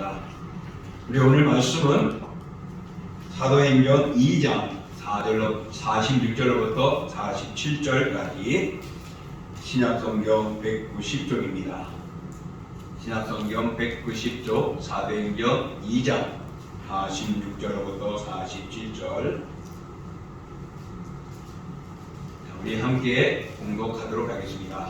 하겠습니다. 우리 오늘 말씀은 사도행전 2장 46절로부터 47절까지 신약성경 190쪽입니다. 신약성경 190쪽 사도행전 2장 46절로부터 47절 우리 함께 공독하도록 하겠습니다.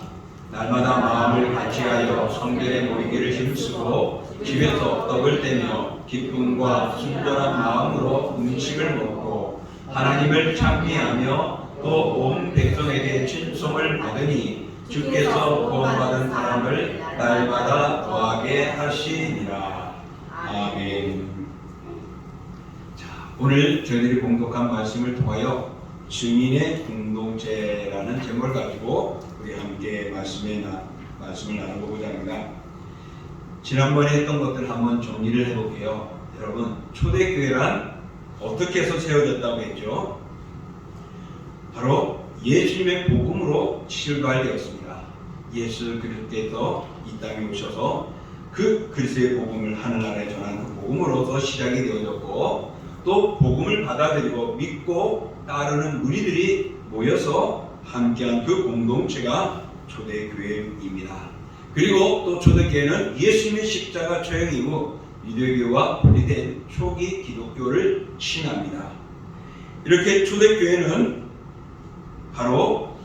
날마다 마음을 같이하여 성전에 모이기를 힘쓰고 집에서 떡을 떼며 기쁨과 순전한 마음으로 음식을 먹고 하나님을 찬미하며 또 온 백성에게 칭송을 받으니 주께서 구원받은 사람을 날마다 더하게 하시니라. 아멘. 자, 오늘 저희들이 공독한 말씀을 통하여 증인의 공동체라는 제목을 가지고 우리 함께 말씀을 나눠보고자 합니다. 지난번에 했던 것들 한번 정리를 해볼게요. 여러분, 초대교회란 어떻게 해서 세워졌다고 했죠? 바로 예수님의 복음으로 출발되었습니다. 예수 그리스도께서 이 땅에 오셔서 그 그리스도의 복음을 하늘나라에 전하는 그 복음으로서 시작이 되어졌고, 또 복음을 받아들이고 믿고 따르는 무리들이 모여서 함께한 그 공동체가 초대교회입니다. 그리고 또 초대교회는 예수님의 십자가 처형 이후 유대교와 분리된 초기 기독교를 신합니다. 이렇게 초대교회는 바로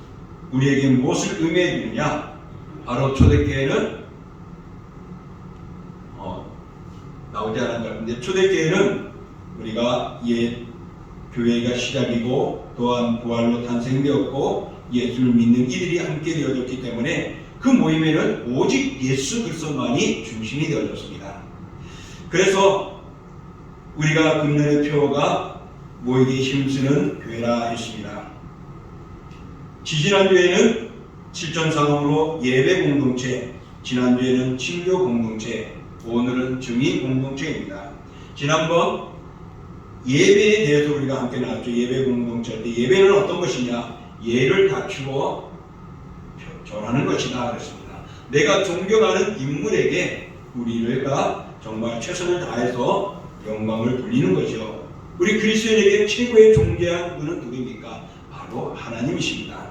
우리에게 무엇을 의미해 주느냐? 바로 초대교회는 나오지 않은 것 같은데, 초대교회는 우리가 옛 교회가 시작이고 또한 부활로 탄생되었고 예수를 믿는 이들이 함께 되어졌기 때문에 그 모임에는 오직 예수 그리스도만이 중심이 되어졌습니다. 그래서 우리가 금년의 표어가 모이기 힘쓰는 교회라 했습니다. 지지난주에는 실전상으로 예배 공동체, 지난주에는 친교 공동체, 오늘은 증인 공동체입니다. 지난번 예배에 대해서 우리가 함께 나왔죠. 예배 공동체 할 때 예배는 어떤 것이냐? 예를 갖추고 절하는 것이다 그랬습니다. 내가 존경하는 인물에게 우리가 정말 최선을 다해서 영광을 돌리는 것이요. 우리 그리스도인에게 최고의 존귀한 분은 누구입니까? 바로 하나님이십니다.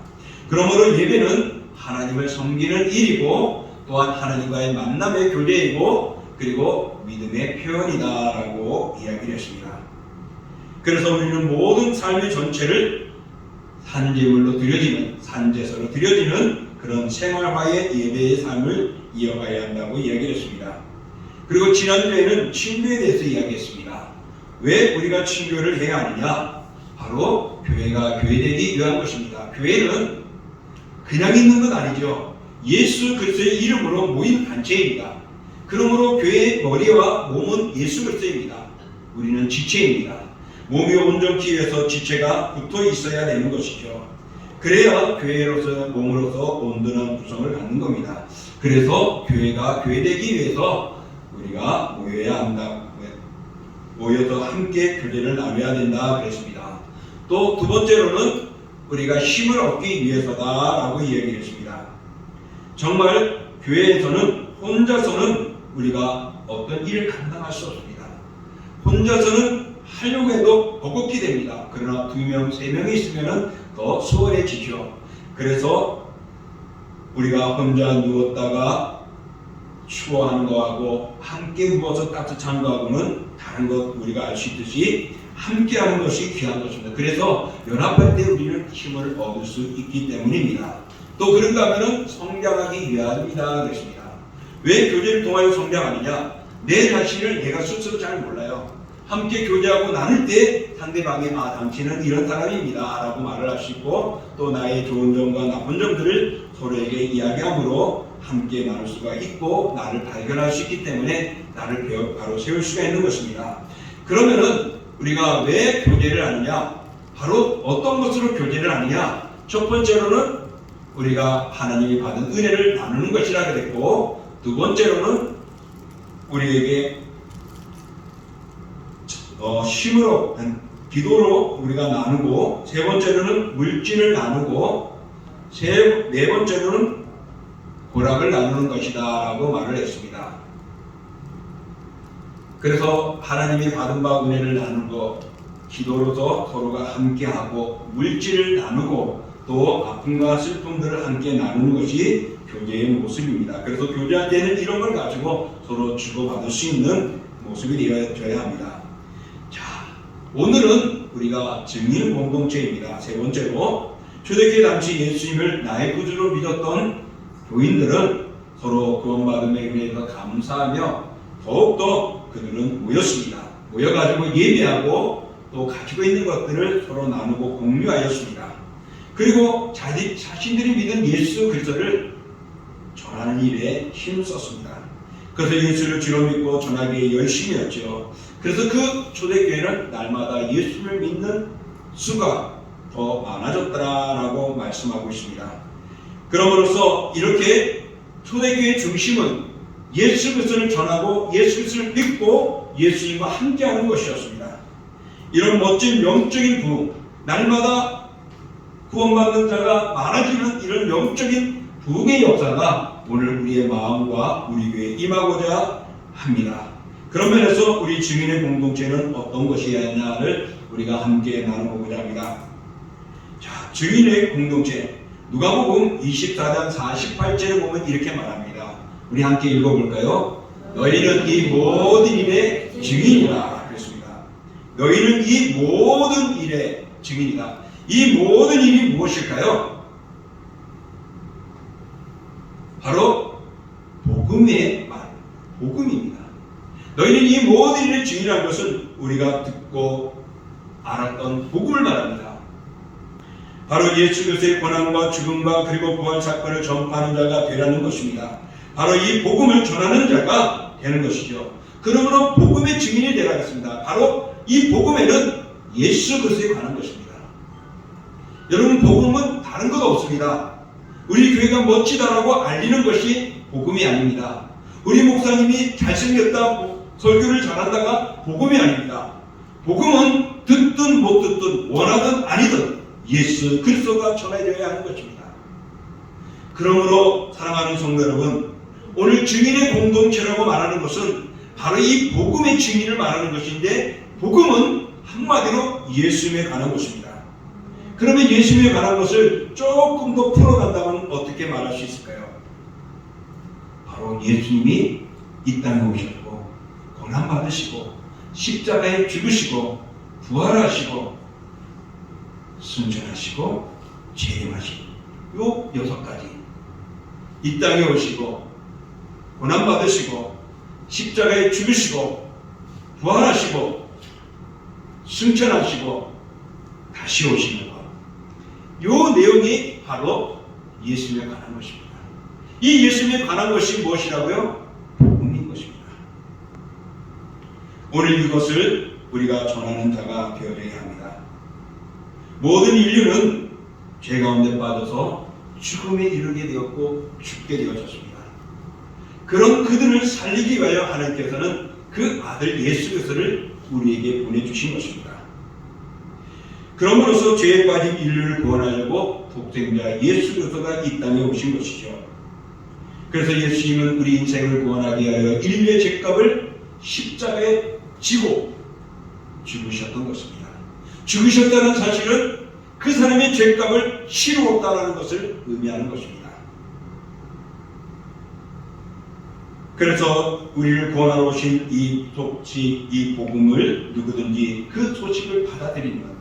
그러므로 예배는 하나님을 섬기는 일이고 또한 하나님과의 만남의 교제이고 그리고 믿음의 표현이다라고 이야기를 했습니다. 그래서 우리는 모든 삶의 전체를 산제물로 드려지는, 산제사로 드려지는 그런 생활화의 예배의 삶을 이어가야 한다고 이야기를 했습니다. 그리고 지난주에는 친교에 대해서 이야기했습니다. 왜 우리가 친교를 해야 하느냐? 바로 교회가 교회되기 위한 것입니다. 교회는 그냥 있는 건 아니죠. 예수 그리스도의 이름으로 모인 단체입니다. 그러므로 교회의 머리와 몸은 예수 그리스도입니다. 우리는 지체입니다. 몸이 온전히 위해서 지체가 붙어 있어야 되는 것이죠. 그래야 교회로서 몸으로서 온전한 구성을 갖는 겁니다. 그래서 교회가 교회되기 위해서 우리가 모여야 한다. 모여서 함께 교제를 나눠야 된다 그랬습니다. 또 두 번째로는 우리가 힘을 얻기 위해서다라고 이야기했습니다. 정말 교회에서는 혼자서는 우리가 어떤 일을 감당할 수 없습니다. 혼자서는 하려고 해도 벅벅히 됩니다. 그러나 2명, 3명이 있으면 더 수월해지죠. 그래서 우리가 혼자 누웠다가 추워하는 거하고 함께 누워서 따뜻한 거하고는 다른 것 우리가 알 수 있듯이 함께 하는 것이 귀한 것입니다. 그래서 연합할 때 우리는 힘을 얻을 수 있기 때문입니다. 또 그런가 하면 성장하기 위함이다 그랬습니다. 왜 교제를 통하여 성장하느냐? 내 자신을 내가 스스로 잘 몰라요. 함께 교제하고 나눌 때 상대방이 당신은 이런 사람입니다 라고 말을 할 수 있고 또 나의 좋은 점과 나쁜 점들을 서로에게 이야기함으로 함께 나눌 수가 있고 나를 발견할 수 있기 때문에 나를 바로 세울 수가 있는 것입니다. 그러면은 우리가 왜 교제를 하느냐? 바로 어떤 것으로 교제를 하느냐? 첫 번째로는 우리가 하나님이 받은 은혜를 나누는 것이라 그랬고, 두 번째로는 우리에게 힘으로 기도로 우리가 나누고, 세 번째로는 물질을 나누고, 네 번째로는 고락을 나누는 것이다 라고 말을 했습니다. 그래서 하나님이 받은 바 은혜를 나누고 기도로서 서로가 함께하고 물질을 나누고 또 아픔과 슬픔들을 함께 나누는 것이 교제의 모습입니다. 그래서 교제할 때는 이런 걸 가지고 서로 주고받을 수 있는 모습이 되어야 합니다. 자, 오늘은 우리가 증인 공동체입니다. 세 번째로 초대교회 당시 예수님을 나의 구주로 믿었던 교인들은 서로 구원받음에 대해서 감사하며 더욱더 그들은 모였습니다. 모여가지고 예배하고 또 가지고 있는 것들을 서로 나누고 공유하였습니다. 그리고 자신들이 믿은 예수 그리스도를 전하는 일에 힘썼습니다. 그래서 예수를 주로 믿고 전하기에 열심히 했죠. 그래서 그 초대교회는 날마다 예수를 믿는 수가 더 많아졌더라라고 말씀하고 있습니다. 그러므로써 이렇게 초대교회의 중심은 예수 그리스도를 전하고 예수 그리스도를 믿고 예수님과 함께하는 것이었습니다. 이런 멋진 영적인 부흥, 날마다 구원받는 자가 많아지는 이런 영적인 부흥의 역사가 오늘 우리의 마음과 우리 교회에 임하고자 합니다. 그런 면에서 우리 증인의 공동체는 어떤 것이냐를 우리가 함께 나눠보고자 합니다. 자, 증인의 공동체 누가복음 24장 48절에 보면 이렇게 말합니다. 우리 함께 읽어볼까요? 너희는 이 모든 일의 증인이라 그랬습니다. 너희는 이 모든 일의 증인이다. 이 모든 일이 무엇일까요? 바로 복음의 말, 복음입니다. 너희는 이 모든 일의 증인이라는 것은 우리가 듣고 알았던 복음을 말합니다. 바로 예수 그리스도의 고난과 죽음과 그리고 부활 사건을 전파하는 자가 되라는 것입니다. 바로 이 복음을 전하는 자가 되는 것이죠. 그러므로 복음의 증인이 되라겠습니다. 바로 이 복음에는 예수 그리스도에 관한 것입니다. 여러분, 복음은 다른 것 없습니다. 우리 교회가 멋지다라고 알리는 것이 복음이 아닙니다. 우리 목사님이 잘생겼다, 설교를 잘한다가 복음이 아닙니다. 복음은 듣든 못 듣든 원하든 아니든 예수 그리스도가 전해져야 하는 것입니다. 그러므로 사랑하는 성도 여러분, 오늘 증인의 공동체라고 말하는 것은 바로 이 복음의 증인을 말하는 것인데, 복음은 한마디로 예수님에 관한 것입니다. 그러면 예수님에 관한 것을 조금 더 풀어간다면 어떻게 말할 수 있을까요? 바로 예수님이 이 땅에 오셨고 고난받으시고 십자가에 죽으시고 부활하시고 승천하시고 재림하시고 요 6가지, 이 땅에 오시고 고난받으시고 십자가에 죽으시고 부활하시고 승천하시고 다시 오시는 것, 요 내용이 바로 예수님에 관한 것입니다. 이 예수님에 관한 것이 무엇이라고요? 복음인 것입니다. 오늘 이것을 우리가 전하는 자가 되어야 합니다. 모든 인류는 죄 가운데 빠져서 죽음에 이르게 되었고 죽게 되어졌습니다. 그런 그들을 살리기 위하여 하나님께서는 그 아들 예수 그리스도를 우리에게 보내주신 것입니다. 그럼으로써 죄에 빠진 인류를 구원하려고 독생자 예수 그리스도가 이 땅에 오신 것이죠. 그래서 예수님은 우리 인생을 구원하기 위하여 인류의 죄값을 십자가에 지고 죽으셨던 것입니다. 죽으셨다는 사실은 그 사람의 죄값을 치루었다는 것을 의미하는 것입니다. 그래서 우리를 구원하러 오신 이 복음을 누구든지 그 소식을 받아들이면,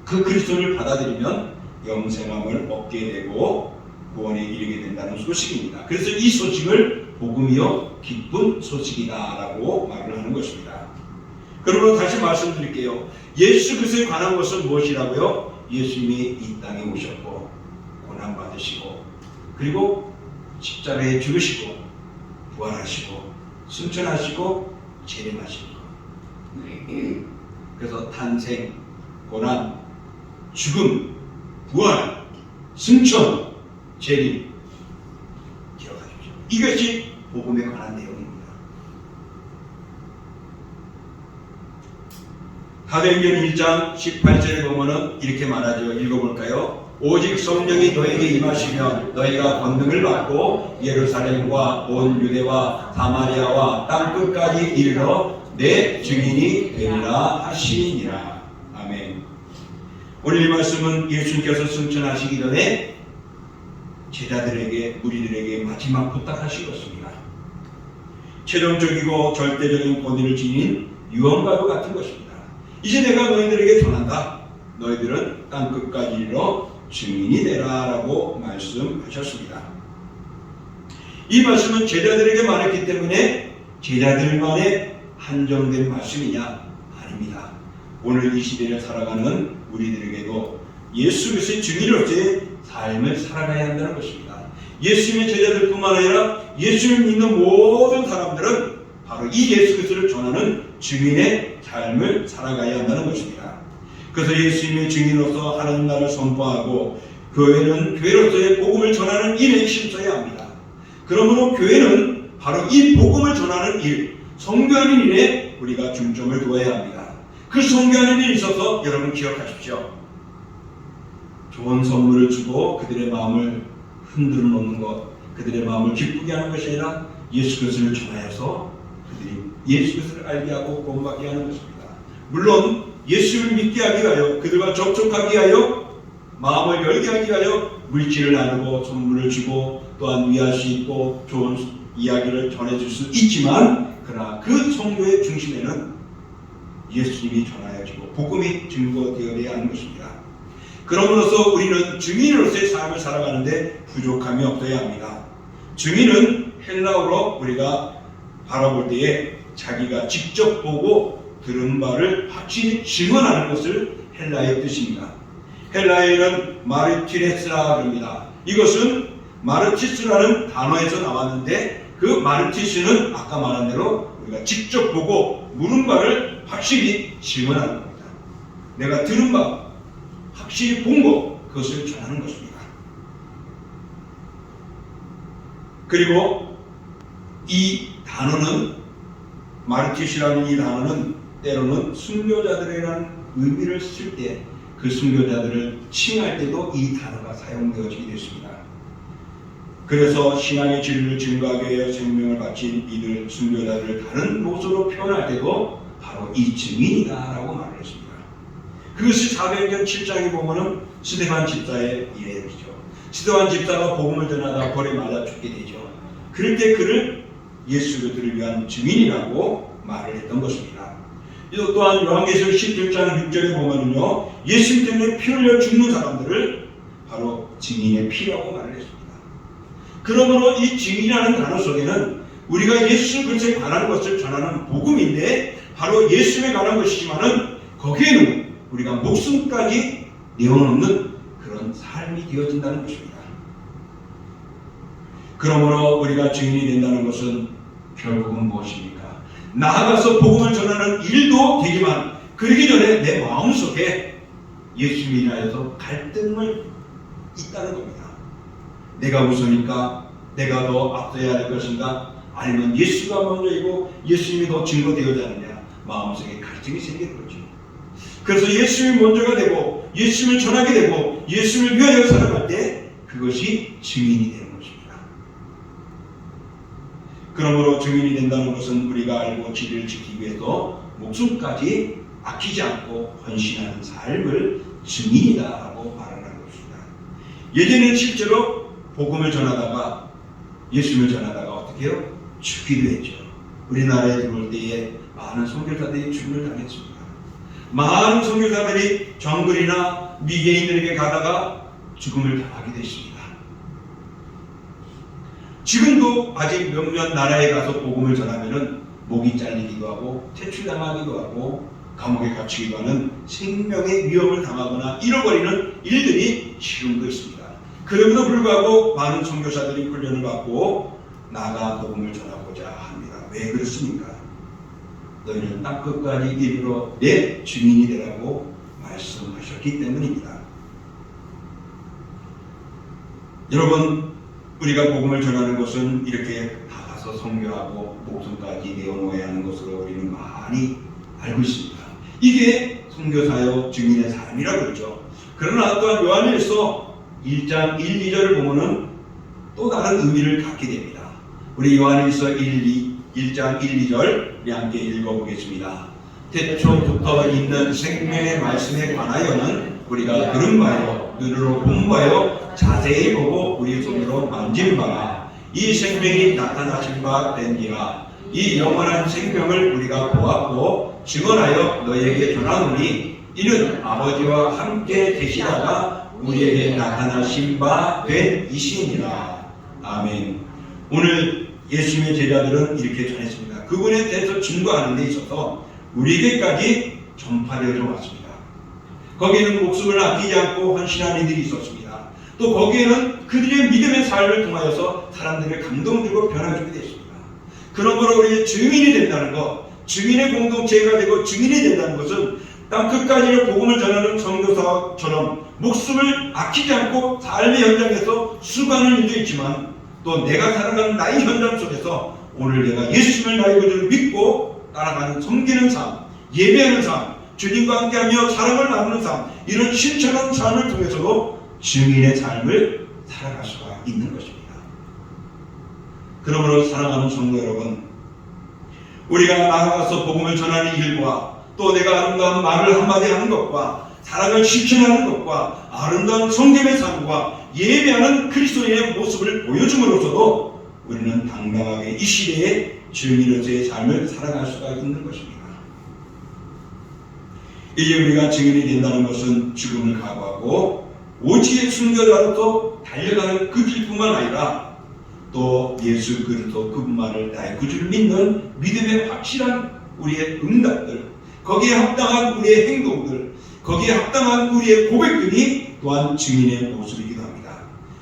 그 그리스도를 받아들이면 영생함을 얻게 되고 구원에 이르게 된다는 소식입니다. 그래서 이 소식을 복음이요 기쁜 소식이다라고 말을 하는 것입니다. 그러므로 다시 말씀드릴게요. 예수 그리스도에 관한 것은 무엇이라고요? 예수님이 이 땅에 오셨고 고난받으시고 그리고 십자가에 죽으시고 부활하시고 승천하시고 재림하시는 것. 그래서 탄생, 고난, 죽음, 부활, 승천, 재림 기억하십시오. 이것이 복음에 관한 내용입니다. 사도행전 1장 18절에 보면은 이렇게 말하죠. 읽어볼까요? 오직 성령이 너에게 임하시면 너희가 권능을 받고 예루살렘과 온 유대와 사마리아와 땅끝까지 이르러 내 증인이 되리라 하시니라. 아멘. 오늘 이 말씀은 예수님께서 승천하시기 전에 제자들에게, 무리들에게 마지막 부탁하신 것입니다. 최종적이고 절대적인 권위를 지닌 유언과도 같은 것입니다. 이제 내가 너희들에게 전한다. 너희들은 땅끝까지 이르러 증인이 되라 라고 말씀하셨습니다. 이 말씀은 제자들에게 말했기 때문에 제자들만의 한정된 말씀이냐? 아닙니다. 오늘 이 시대를 살아가는 우리들에게도 예수 그리스도의 증인으로서의 삶을 살아가야 한다는 것입니다. 예수님의 제자들뿐만 아니라 예수를 믿는 모든 사람들은 바로 이 예수 그리스도를 전하는 증인의 삶을 살아가야 한다는 것입니다. 그래서 예수님의 증인으로서 하나님 나라를 선포하고 교회는 교회로서의 복음을 전하는 일에 힘써야 합니다. 그러므로 교회는 바로 이 복음을 전하는 일, 선교하는 일에 우리가 중점을 두어야 합니다. 그 선교하는 일에 있어서 여러분 기억하십시오. 좋은 선물을 주고 그들의 마음을 흔들어 놓는 것, 그들의 마음을 기쁘게 하는 것이 아니라 예수 그리스도를 전하여서 그들이 예수 그리스도를 알게 하고 구원받게 하는 것입니다. 물론 예수를 믿게 하기 위하여, 그들과 접촉하기 위하여, 마음을 열게 하기 위하여 물질을 나누고 선물을 주고 또한 위할 수 있고 좋은 이야기를 전해줄 수 있지만, 그러나 그 선교의 중심에는 예수님이 전하여지고 복음이 증거되어야 하는 것입니다. 그러므로서 우리는 증인으로서의 삶을 살아가는데 부족함이 없어야 합니다. 증인은 헬라어로 우리가 바라볼 때에 자기가 직접 보고 들은 바를 확실히 증언하는 것을 헬라의 뜻입니다. 헬라에는 마르티레스라 합니다. 이것은 마르티스라는 단어에서 나왔는데 그 마르티스는 아까 말한 대로 우리가 직접 보고 물은 바를 확실히 증언하는 겁니다. 내가 들은 바, 확실히 본 것, 그것을 전하는 것입니다. 그리고 이 단어는, 마르티스라는 이 단어는 때로는 순교자들이라는 의미를 쓸 때 그 순교자들을 칭할 때도 이 단어가 사용되어지게 됐습니다. 그래서 신앙의 진리를 증거하기 위해 생명을 바친 이들 순교자들을 다른 모습으로 표현할 때도 바로 이 증인이다 라고 말을 했습니다. 그것이 사도행전 7장에 보면은 스데반 집사의 이야기죠. 스데반 집사가 복음을 전하다 벌에 맞아 죽게 되죠. 그럴 때 그를 예수 그리스도를 위한 증인이라고 말을 했던 것입니다. 또 또한 요한계시록 17장 6절에 보면은요, 예수님 때문에 피 흘려 죽는 사람들을 바로 증인의 피라고 말을 했습니다. 그러므로 이 증인이라는 단어 속에는 우리가 예수 그리스도에 관한 것을 전하는 복음인데 바로 예수에 관한 것이지만은 거기에는 우리가 목숨까지 내어놓는 그런 삶이 되어진다는 것입니다. 그러므로 우리가 증인이 된다는 것은 결국은 무엇입니까? 나아가서 복음을 전하는 일도 되지만 그러기 전에 내 마음속에 예수님에 인하여서 갈등을 있다는 겁니다. 내가 우선일까? 내가 더 앞서야 할 것인가? 아니면 예수가 먼저이고 예수님이 더 증거되어야 하느냐? 마음속에 갈등이 생기는 거죠. 그래서 예수님이 먼저가 되고 예수님을 전하게 되고 예수님을 위하여 살아갈 때 그것이 증인이 되는 것입니다. 그러므로 증인이 된다는 것은 우리가 알고 진리를 지키기 위해서 목숨까지 아끼지 않고 헌신하는 삶을 증인이다라고 말하는 것입니다. 예전에는 실제로 복음을 전하다가 예수님을 전하다가 어떻게 해요? 죽기도 했죠. 우리나라에 들어올 때에 많은 선교사들이 죽음을 당했습니다. 많은 선교사들이 정글이나 미개인들에게 가다가 죽음을 당하게 됐습니다. 지금도 아직 몇몇 나라에 가서 복음을 전하면은 목이 잘리기도 하고 퇴출당하기도 하고 감옥에 갇히기도 하는 생명의 위협을 당하거나 잃어버리는 일들이 지금도 있습니다. 그럼에도 불구하고 많은 선교사들이 훈련을 받고 나가 복음을 전하고자 합니다. 왜 그렇습니까? 너희는 땅끝까지 이르러 내 증인이 되라고 말씀하셨기 때문입니다. 여러분, 우리가 복음을 전하는 것은 이렇게 나가서 선교하고 목숨까지 내어놓아야 하는 것으로 우리는 많이 알고 있습니다. 이게 선교사요 증인의 삶이라고 그러죠. 그러나 또한 요한일서 1장 1, 2절을 보면은 또 다른 의미를 갖게 됩니다. 우리 요한일서 1장 1, 2절 우리 함께 읽어보겠습니다. 태초부터 있는 생명의 말씀에 관하여는 우리가 들은 바요, 눈으로 본 바요, 자세히 보고 우리 손으로 만진 바라. 이 생명이 나타나신 바 된지라. 이 영원한 생명을 우리가 보았고 증언하여 너에게 전하노니 이는 아버지와 함께 계시다가 우리에게 나타나신 바 된 이시니라. 아멘. 오늘 예수님의 제자들은 이렇게 전했습니다. 그분에 대해서 증거하는 데 있어서 우리에게까지 전파되어져 왔습니다. 거기에는 목숨을 아끼지 않고 헌신한 이들이 있었습니다. 또 거기에는 그들의 믿음의 삶을 통하여서 사람들을 감동주고 변화주게 됐습니다. 그러므로 우리의 증인이 된다는 것, 증인의 공동체가 되고 증인이 된다는 것은 땅 끝까지를 복음을 전하는 선교사처럼 목숨을 아끼지 않고 삶의 현장에서 수고하는 일도 있지만 또 내가 살아가는 나의 현장 속에서 오늘 내가 예수님을 나의 구주를 믿고 따라가는 섬기는 삶, 예배하는 삶, 주님과 함께하며 사랑을 나누는 삶, 이런 실천하는 삶을 통해서도 증인의 삶을 살아갈 수가 있는 것입니다. 그러므로 사랑하는 성도 여러분, 우리가 나아가서 복음을 전하는 일과 또 내가 아름다운 말을 한마디 하는 것과 사랑을 실천하는 것과 아름다운 성경의 삶과 예배하는 그리스도인의 모습을 보여줌으로써도 우리는 당당하게 이 시대에 증인으로서의 삶을 살아갈 수가 있는 것입니다. 이제 우리가 증인이 된다는 것은 죽음을 각오하고 오직의 순교자로서 달려가는 그 길뿐만 아니라 또 예수 그리스도 그분만을 나의 구주를 믿는 믿음의 확실한 우리의 응답들, 거기에 합당한 우리의 행동들, 거기에 합당한 우리의 고백들이 또한 증인의 모습이기도 합니다.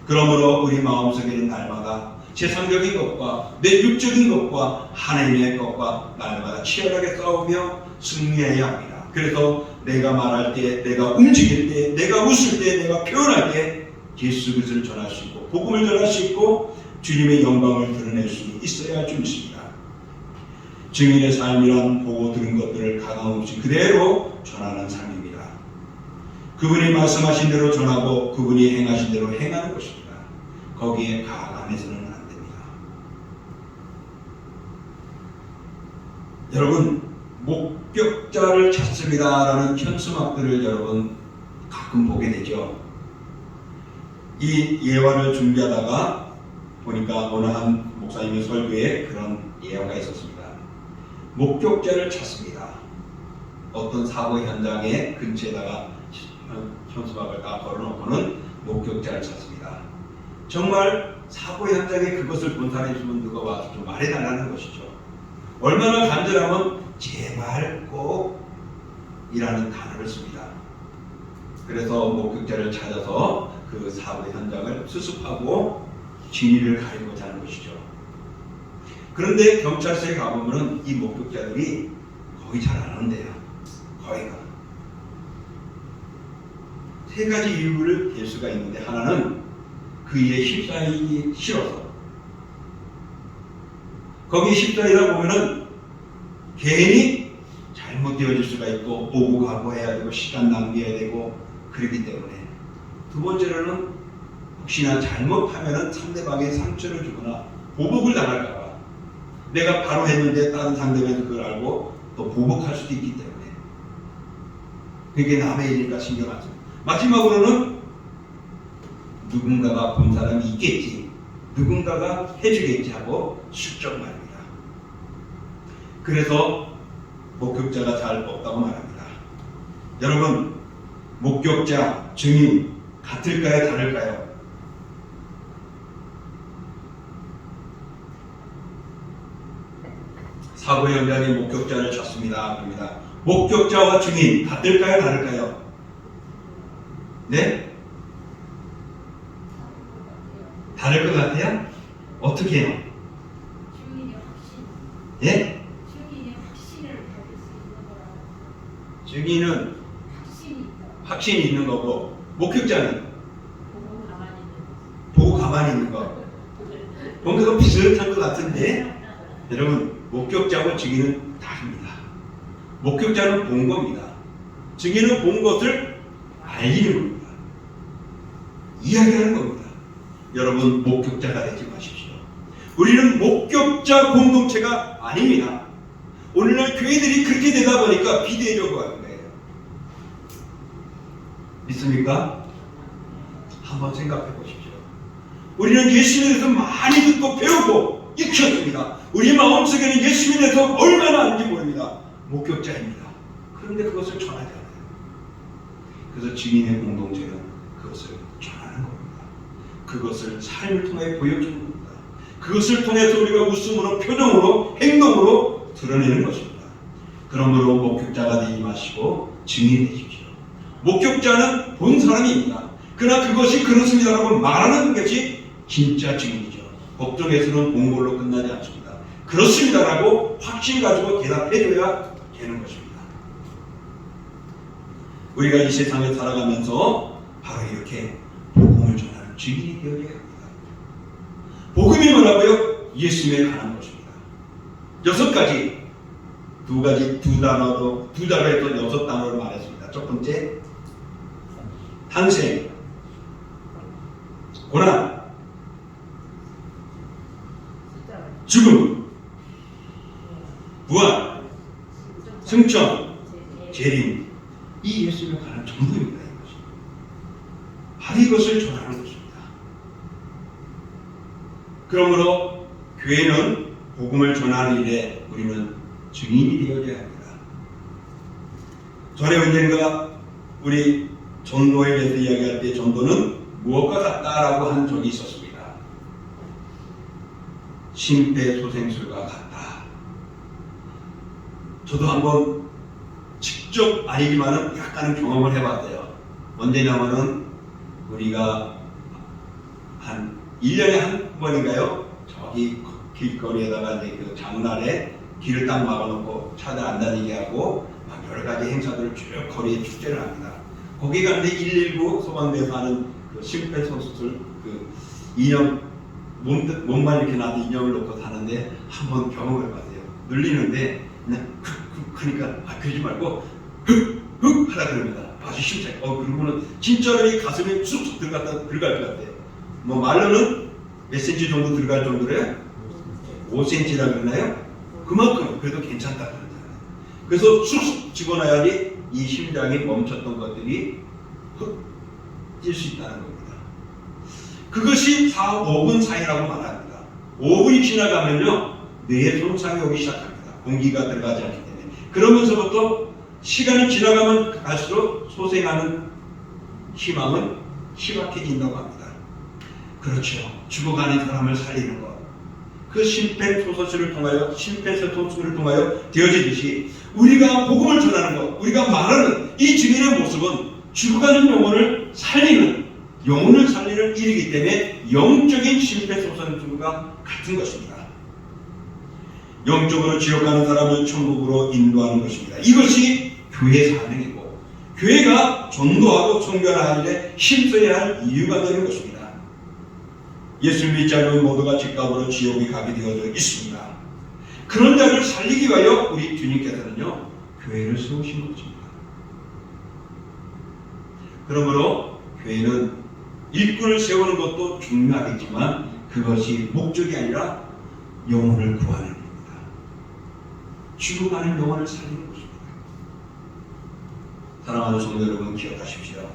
그러므로 우리 마음속에는 날마다 세상적인 것과 내 육적인 것과 하나님의 것과 날마다 치열하게 싸우며 승리해야 합니다. 그래서 내가 말할 때, 내가 움직일 때, 내가 웃을 때, 내가 표현할 때 예수 그리스도를 전할 수 있고 복음을 전할 수 있고 주님의 영광을 드러낼 수 있어야 할 줄 믿습니다. 증인의 삶이란 보고 들은 것들을 가감없이 그대로 전하는 삶입니다. 그분이 말씀하신 대로 전하고 그분이 행하신 대로 행하는 것입니다. 거기에 가감해서는 안 됩니다. 여러분, 목격자를 찾습니다라는 현수막들을 여러분 가끔 보게 되죠. 이 예화를 준비하다가 보니까 어느 한 목사님의 설교에 그런 예화가 있었습니다. 목격자를 찾습니다. 어떤 사고 현장의 근처에다가 현수막을 딱 걸어놓고는 목격자를 찾습니다. 정말 사고 현장에 그것을 본 사람이 있으면 누가 와서 좀 말해달라는 것이죠. 얼마나 간절하면 제발 꼭 이라는 단어를 씁니다. 그래서 목격자를 찾아서 그 사고 현장을 수습하고 진위를 가리고자 하는 것이죠. 그런데 경찰서에 가보면 이 목격자들이 거의 잘 안 온대요. 거의가. 세 가지 이유를 댈 수가 있는데 하나는 그 일에 휩싸이기 싫어서, 거기에 휩싸이다 보면은 괜히 잘못되어질 수가 있고 오고 가고 해야 되고 시간 낭비해야 되고 그렇기 때문에, 두 번째로는 혹시나 잘못하면은 상대방에 상처를 주거나 보복을 당할까봐, 내가 바로 했는데 다른 상대방이 그걸 알고 또 보복할 수도 있기 때문에 그게 남의 일이니까 신경 안 써요. 마지막으로는 누군가가 본 사람이 있겠지, 누군가가 해주겠지 하고 슬쩍 말입니다. 그래서 목격자가 잘 없다고 말합니다. 여러분, 목격자, 증인 같을까요? 다를까요? 사고 현장의 목격자를 찾습니다. 그럽니다. 목격자와 증인 같을까요? 다를까요? 네? 다를 것 같아요? 어떻게 해요? 증인의 확신. 예? 증인의 확신을 가질 수 있는 거라고. 증인은 확신이 있다. 확신이 있는 거고, 목격자는 보고 가만히 있는 거. 보고 가만히 있는 거. 뭔가 비슷한 것 같은데, 여러분, 목격자와 증인은 다릅니다. 목격자는 본 겁니다. 증인은 본 것을 알리는 겁니다. 이야기하는 겁니다. 여러분, 목격자가 되지 마십시오. 우리는 목격자 공동체가 아닙니다. 오늘날 교회들이 그렇게 되다 보니까 비대려고 하는 거예요. 믿습니까? 한번 생각해 보십시오. 우리는 예수님에 대해서 많이 듣고 배우고 익혔습니다. 우리 마음속에는 예수님에 대해서 얼마나 아는지 모릅니다. 목격자입니다. 그런데 그것을 전하지 않아요. 그래서 증인의 공동체는 그것을 전하는 겁니다. 그것을 삶을 통해 보여주는 겁니다. 그것을 통해서 우리가 웃음으로, 표정으로, 행동으로 드러내는 것입니다. 그러므로 목격자가 되지 마시고 증인이 되십시오. 목격자는 본 사람입니다. 그러나 그것이 그렇습니다라고 말하는 것이 진짜 증인이죠. 법정에서는 본 걸로 끝나지 않습니다. 그렇습니다라고 확신 가지고 대답해줘야 되는 것입니다. 우리가 이 세상에 살아가면서 바로 이렇게 복음을 전하는 증인이 되어야 합니다. 복음이 뭐라고요? 예수님에 관한 것입니다. 6가지, 두 단어에서 6단어를 말했습니다. 첫 번째, 탄생, 고난, 죽음, 부활, 승천, 재림. 이 예수님에 관한 전부입니다. 이것이. 바로 이것을 전하는 것입니다. 그러므로 교회는 복음을 전하는 일에 우리는 증인이 되어야 합니다. 전에 언젠가 우리 전도에 대해서 이야기할 때 전도는 무엇과 같다라고 한 적이 있었습니다. 심폐소생술과 같다. 저도 한번 직접 아니지만은 약간은 경험을 해봤어요. 언제냐면은 우리가 한 1년에 한 번인가요? 저기 길거리에다가 이제 그 장날에 길을 딱 막아놓고 차들 안 다니게 하고 막 여러 가지 행사들을 쭉 거리에 축제를 합니다. 거기 가는데 119 소방대에서 하는 그 심폐소생술 그 인형 몸만 이렇게 놔도 인형을 놓고 사는데 한번 경험을 해봤어요. 눌리는데 그냥 흑흑 하니까 그러지 말고 흑흑 하라 그럽니다. 아주 심차게. 그러고는 진짜로 이 가슴에 쑥쑥 들어갈 것 같아요. 뭐 말로는 몇 센치 정도 들어갈 정도래요? 5cm라 그러나요? 그만큼 그래도 괜찮다 그러잖아요. 그래서 쑥쑥 집어넣어야지 이 심장이 멈췄던 것들이 흑 뛸 수 있다는 겁니다. 그것이 4, 5분 사이라고 말합니다. 5분이 지나가면요 뇌에 손상이 오기 시작합니다. 공기가 들어가지 않기 때문에. 그러면서부터 시간이 지나가면 갈수록 소생하는 희망은 희박해진다고 합니다. 그렇죠. 죽어가는 사람을 살리는 것. 그 심폐소생술을 통하여 되어지듯이 우리가 복음을 전하는 것, 우리가 말하는 이 증인의 모습은 죽어가는 영혼을 살리는 일이기 때문에 영적인 심폐소생술과 같은 것입니다. 영적으로 지옥 가는 사람을 천국으로 인도하는 것입니다. 이것이 교회 사명이고 교회가 전도하고 선교하는 일에 힘써야 할 이유가 되는 것입니다. 예수 믿지 않는 모두가 직감으로 지옥에 가게 되어져 있습니다. 그런 자를 살리기 위하여 우리 주님께서는요 교회를 세우신 것입니다. 그러므로 교회는 일꾼을 세우는 것도 중요하겠지만 그것이 목적이 아니라 영혼을 구하는 겁니다. 죽어가는 영혼을 살리는 것입니다. 사랑하는 성도 여러분 기억하십시오.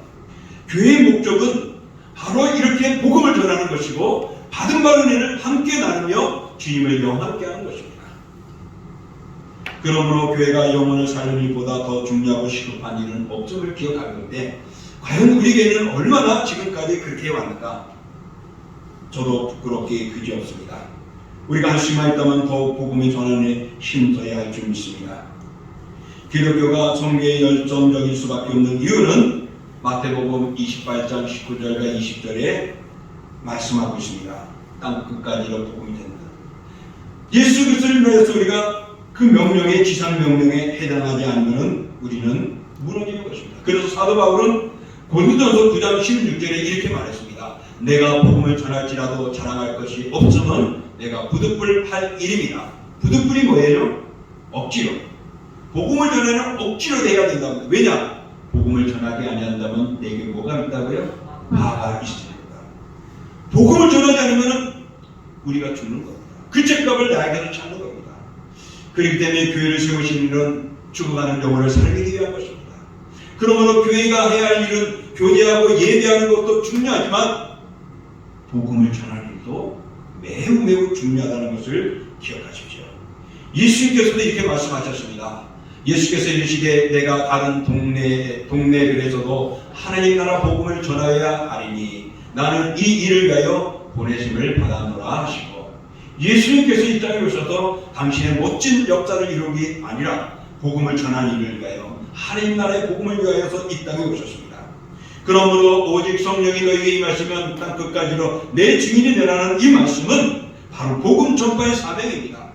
교회의 목적은 바로 이렇게 복음을 전하는 것이고 받은 바는 일을 함께 나누며 주님을 영화롭게 하는 것입니다. 그러므로 교회가 영혼을 살리는 일보다 더 중요하고 시급한 일은 없음을 기억하는데 과연 우리에게는 얼마나 지금까지 그렇게 해왔는가? 저도 부끄럽게 그지없습니다. 우리가 할 수만 있다면 더욱 복음의 전환에 힘써야 할 줄 믿습니다. 기독교가 선교에 열정적일 수밖에 없는 이유는 마태복음 28장 19절과 20절에 말씀하고 있습니다. 땅 끝까지로 복음이 된다. 예수 그리스도를 위해서 우리가 그 명령에 지상 명령에 해당하지 않으면 우리는 무너지는 것입니다. 그래서 사도 바울은 고린도전서 9장 16절에 이렇게 말했습니다. 내가 복음을 전할지라도 자랑할 것이 없으면 내가 부득불 할 일입니다. 부득불이 뭐예요? 억지로. 복음을 전하는 억지로 돼야 된답니다. 왜냐? 복음을 전하게 아니한다면 내게 뭐가 있다고요? 바가 있습니다. 복음을 전하지 않으면 우리가 죽는 겁니다. 그 죄값을 나에게서 찾는 겁니다. 그렇기 때문에 교회를 세우신 일은 죽어가는 영혼을 살리기 위한 것입니다. 그러므로 교회가 해야 할 일은 교제하고 예배하는 것도 중요하지만 복음을 전하는 일도 매우 중요하다는 것을 기억하십시오. 예수님께서도 이렇게 말씀하셨습니다. 예수께서 이르시되 내가 다른 동네들에서도 하나님 나라 복음을 전하여야 하리니 나는 이 일을 위하여 보내심을 받았노라 하시고, 예수님께서 이 땅에 오셔서 당신의 멋진 역사를 이루기 아니라 복음을 전하는 일을 위하여 하나님 나라의 복음을 위하여서 이 땅에 오셨습니다. 그러므로 오직 성령이 너희에게 임하시면 땅 끝까지로 내 증인이 되라는 이 말씀은 바로 복음 전파의 사명입니다.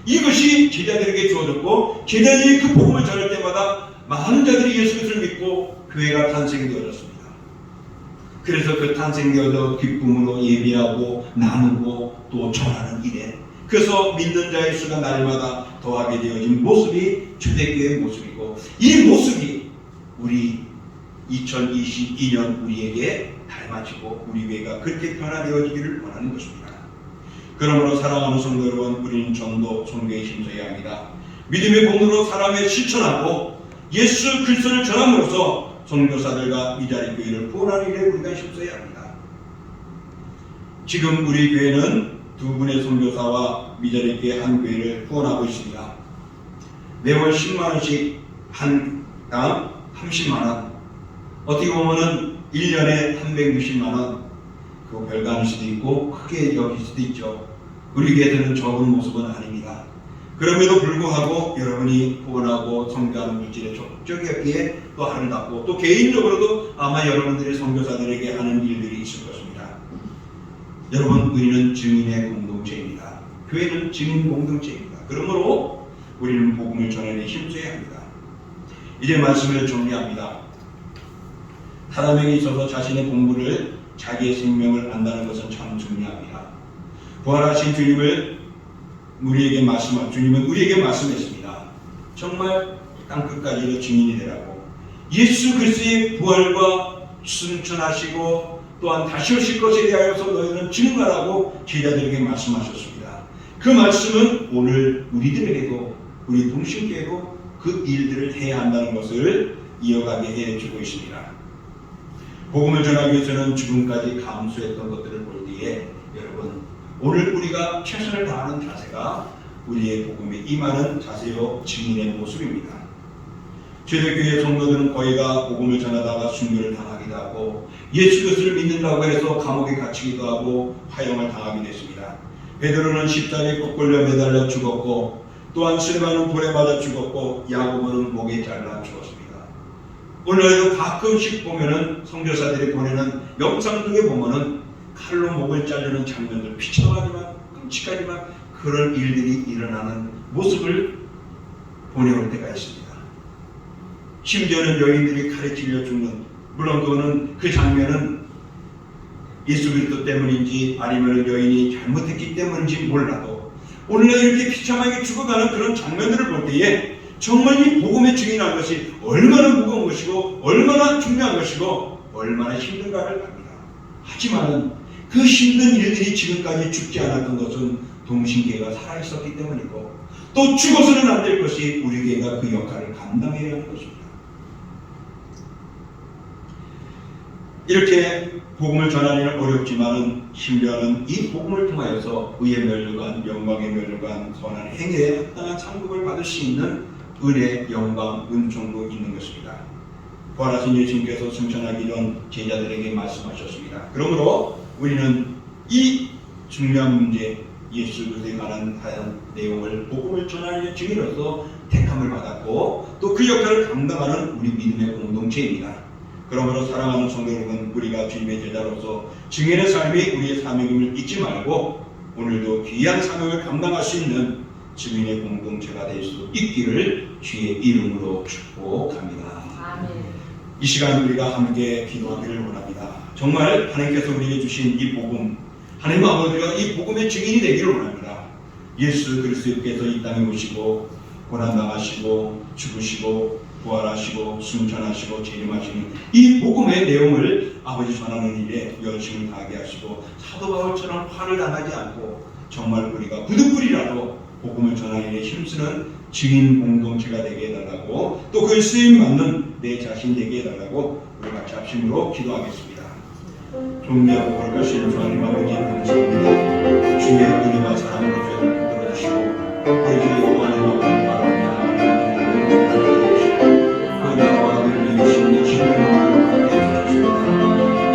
이것이 제자들에게 주어졌고, 제자들이 그 복음을 전할 때마다 많은 자들이 예수 그리스도를 믿고 교회가 탄생되어졌습니다. 그래서 그 탄생되어서 기쁨으로 예배하고 나누고 또 전하는 일에, 그래서 믿는 자의 수가 날마다 더하게 되어진 모습이 초대교회의 모습이고, 이 모습이 우리 2022년 우리에게 닮아지고 우리 교회가 그렇게 변화되어지기를 원하는 것입니다. 그러므로 사랑하는 성도 여러분, 우리는 전도 선교에 힘써야 합니다. 믿음의 본으로 사람을 실천하고 예수 그리스도를 전함으로써 선교사들과 미자리 교회를 구원하는 일에 우리가 힘써야 합니다. 지금 우리 교회는 두 분의 선교사와 미자리 교회 한 교회를 구원하고 있습니다. 매월 10만원씩 한당 30만원, 어떻게 보면은 1년에 360만원, 그거 별거 아닐 수도 있고 크게 여길 수도 있죠. 우리 교회들은 적은 모습은 아닙니다. 그럼에도 불구하고 여러분이 구원하고 선교하는 물질에 적극적이었기에 또 아름답고, 또 개인적으로도 아마 여러분들의 선교사들에게 하는 일들이 있을 것입니다. 여러분, 우리는 증인의 공동체입니다. 교회는 증인 공동체입니다. 그러므로 우리는 복음을 전하는 데 힘써야 합니다. 이제 말씀을 정리합니다. 사람에게 있어서 자신의 공부를, 자기의 생명을 안다는 것은 참 중요합니다. 부활하신 주님은 우리에게 말씀했습니다. 정말 땅끝까지도 증인이 되라고. 예수 그리스도의 부활과 승천하시고 또한 다시 오실 것에 대하여서 너희는 증언하라고 제자들에게 말씀하셨습니다. 그 말씀은 오늘 우리들에게도, 우리 동신교회도 그 일들을 해야 한다는 것을 이어가게 해주고 있습니다. 복음을 전하기 위해서는 지금까지 감수했던 것들을 볼 때에 여러분, 오늘 우리가 최선을 다하는 자세가 우리의 복음에 임하는 자세요 증인의 모습입니다. 초대교회 성도들은 거의가 복음을 전하다가 순교를 당하기도 하고, 예수 그리스도를 믿는다고 해서 감옥에 갇히기도 하고 화형을 당하게 됐습니다. 베드로는 십자가에 꼭 걸려 매달려 죽었고, 또한 스데반은 돌에 맞아 죽었고, 야고보는 목에 잘라 죽었습니다. 오늘날에도 가끔씩 보면은 선교사들이 보내는 영상 중에 보면은 칼로 목을 자르는 장면들, 비참하지만 끔찍하지만 그런 일들이 일어나는 모습을 보내올 때가 있습니다. 심지어는 여인들이 칼에 찔려 죽는, 물론 그 장면은 예수 그리스도 때문인지 아니면 여인이 잘못했기 때문인지 몰라도 오늘날 이렇게 비참하게 죽어가는 그런 장면들을 볼 때에 정말 이 복음의 증인한 것이 얼마나 무거운 것이고 얼마나 중요한 것이고 얼마나 힘든가를 압니다. 하지만 그 힘든 일들이 지금까지 죽지 않았던 것은 동신교회가 살아있었기 때문이고, 또 죽어서는 안 될 것이 우리 교회가 그 역할을 감당해야 하는 것입니다. 이렇게 복음을 전하는 일은 어렵지만은 심지어는 이 복음을 통하여서 의의 멸류관, 영광의 멸류관, 선한 행위에 합당한 상급을 받을 수 있는 은혜, 영광, 은총도 있는 것입니다. 부활하신 예수님께서 승천하기 전 제자들에게 말씀하셨습니다. 그러므로 우리는 이 중요한 문제, 예수 그리스도에 관한 내용을 복음을 전하는 증인으로서 택함을 받았고, 또 그 역할을 감당하는 우리 믿음의 공동체입니다. 그러므로 사랑하는 성도 여러분, 우리가 주님의 제자로서 증인의 삶이 우리의 사명임을 잊지 말고 오늘도 귀한 사명을 감당할 수 있는 증인의 공동체가 될 수 있기를 주의 이름으로 축복합니다. 아멘. 이 시간 우리가 함께 기도하기를 원합니다. 정말 하나님께서 우리에게 주신 이 복음, 하나님 아버지가 이 복음의 증인이 되기를 원합니다. 예수 그리스도께서 이 땅에 오시고 고난당하시고 죽으시고 부활하시고 승천하시고 재림하시는 이 복음의 내용을 아버지 전하는 일에 열심을 다하게 하시고 사도 바울처럼 화를 당하지 않고 정말 우리가 부득불이라도 복음을 전하는 일에 힘쓰는 증인 공동체가 되게 해달라고 또 그 쓰임 받는 내 자신 되게 해달라고 우리 같이 합심으로 기도하겠습니다. 존귀하고 거룩하신 주님 아버지 감사합니다. 주의 은혜와 사랑으로 저희를 붙들어주시고 우리 주의 영광의 영광을 바랍니다. 그 나라와 은혜의 신의 신령을 받게 해주셨습니다.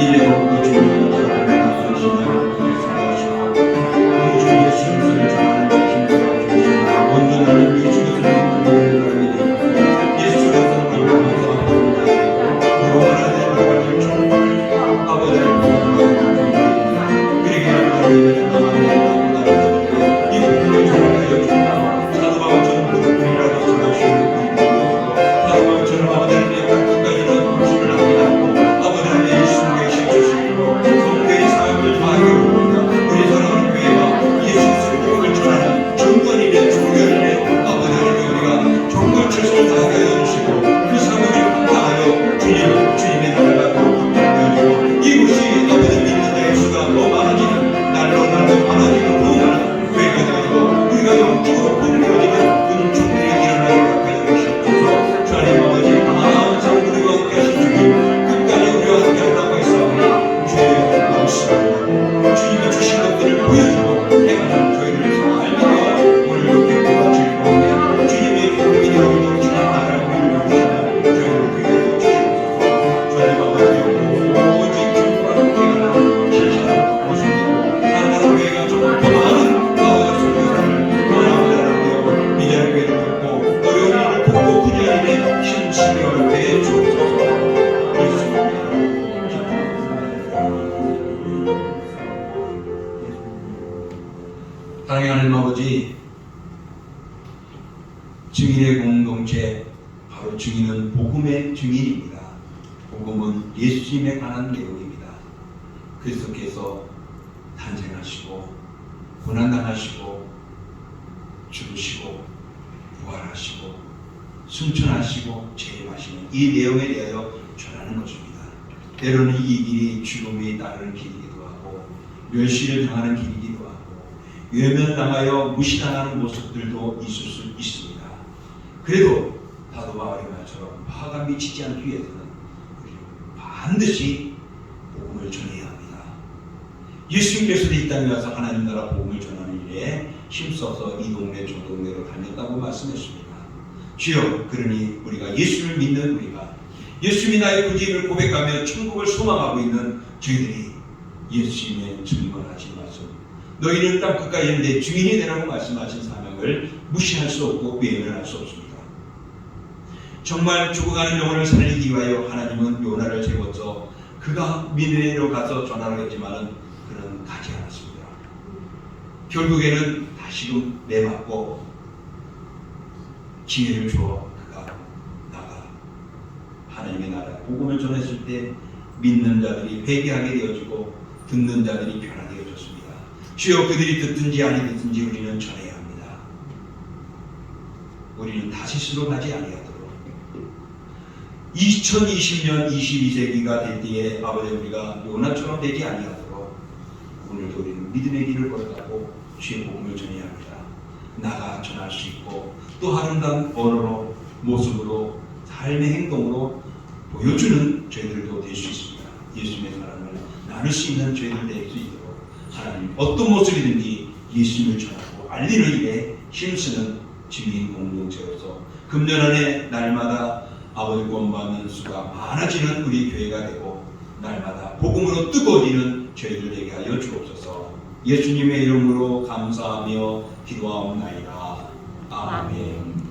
이래로 그 주님을 바라보며 나서시며 기도하시고 우리 주 예수의 손을 전하는 힘을 주시며 온전한 이 주의 손을 받는 사람이 되고 예수의 손을 받는 사람이 되고 영원한 나라를 정말 아버지를 그러게 하나님의 나라에 이 복음을 전하여 주시고 사도 바울처럼 부득불이라도 전하시는 사도 바울처럼 아버지의 끝까지는 불신을 하지 않고 아버지의 예수님의 실주시고 성교의 사역을 다하게 합니다. 우리 사랑하는 교회가 예수의 복음을 전하는 정권이래 종교이래 아버지 하나님 우리가 정말 최선을 다하게 해주시고 그 사명을 감당하여 주님의 나라가 더 되어지고 이곳이 아버지 믿는 자의 수가 더 많아지는 날로 많아지는 부흥하는 교회가 되어지고 우리가 영적으로 풍부해지는 은총들이 일어나게 하여 주시옵소서. 주님 아버지 항상 우리와 함께 하신 주님 끝까지 우리와 함께 하라고 했사오니 주의 말씀을 주님이 주신 것들을 보여주고 행하는 저희들을 잘 믿어 오늘도 기쁨과 즐거움에 주님의 기쁨이 되어지고 주님 나라를 보여주시는 저희를 되게 하여 주시옵소서. 주님 아버지 오직 주님과 함께 하는 신실한 모습이고 하나님 교회가 조금 더 많은 아버지 성교사를 원하옵나라며 미련의 교회를 돕고 어려운 일을 돕고 그리한 일에 힘쓰게 어렵게 해주옵소서. 사랑의 하나님 아버지 증인의 공동체 바로 증인은 복음의 증인입니다. 복음은 예수님에 관한 내용입니다. 그리스도께서 탄생하시고 고난당하시고 죽으시고 부활하시고 승천하시고 재림하시는 이 내용에 대하여 전하는 것입니다. 때로는 이 길이 죽음이 따르는 길이기도 하고 멸시를 당하는 길이기도 하고 외면당하여 무시당하는 모습들도 있을 수 있습니다. 그래도 사도 바울의 말처럼 화가 미치지 않기 위해서는 우리는 반드시 복음을 전해야 합니다. 예수님께서도 이 땅에 와서 하나님 나라 복음을 전하는 일에 힘써서 이 동네 저 동네로 다녔다고 말씀했습니다. 주여 그러니 우리가 예수를 믿는 우리가 예수님이 나의 구주임을 고백하며 천국을 소망하고 있는 저희들이 예수님의 증거하신 말씀 너희는 땅 끝까지 있는데 증인이 되라고 말씀하신 사명을 무시할 수 없고 외면할 수 없습니다. 정말 죽어가는 영혼을 살리기 위하여 하나님은 요나를 세워서 그가 니느웨로 가서 전하라고 했지만은 그는 가지 않았습니다. 결국에는 다시금 매맞고 기회를 주어 그가 나가 하나님의 나라 복음을 전했을 때 믿는 자들이 회개하게 되어지고 듣는 자들이 변하게 되어졌습니다. 주여 그들이 듣든지 아니 듣든지 우리는 전해야 합니다. 우리는 다시스로 가지 아니하도록 2020년 22세기가 될 때에 아버지 우리가 요나처럼 되지 아니하도록 오늘도 우리는 믿음의 길을 걸어가고 주의 복음을 전해야 합니다. 나가 전할 수 있고 또 아름다운 언어로 모습으로 삶의 행동으로 보여주는 저희들도 될 수 있습니다. 예수님의 사랑을 나눌 수 있는 저희들 될 수 있도록 하나님 어떤 모습이든지 예수님을 전하고 알리는 일에 힘쓰는 증인 공동체로서 금년 안에 날마다 아버지 구원받는 수가 많아지는 우리 교회가 되고 날마다 복음으로 뜨거워지는 저희들 되게 하여 주옵소서. 예수님의 이름으로 감사하며 기도하옵나이다. 아멘.